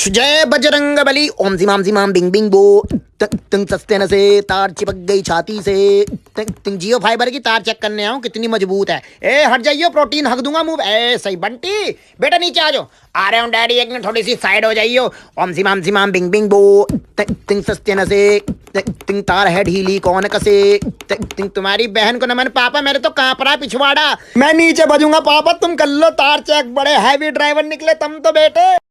जय बजरंग बली। ओम जिमाम जिमाम Bing Bing बो। तंग सस्ते न से तार चिपक गई छाती से। तंग जियो फाइबर की तार चेक करने आऊं कितनी मजबूत है। ए हट जाइयो, प्रोटीन हक दूंगा मुंह। ए सही बंटी, बेटा नीचे आ जाओ। आ रहे हूँ डैडी, एक मिनट थोड़ी सी साइड हो जाइयो। ओम जिमाम बिंग बिंग बो। तंग सस्ते न से तिंग तार है ढीली कौन कसे। तिंग तुम्हारी बहन को नमन पापा, मेरे तो कांप रहा पिछवाड़ा। मैं नीचे बजूंगा पापा, तुम कर लो तार चेक। बड़े हैवी ड्राइवर निकले तुम तो बेटे।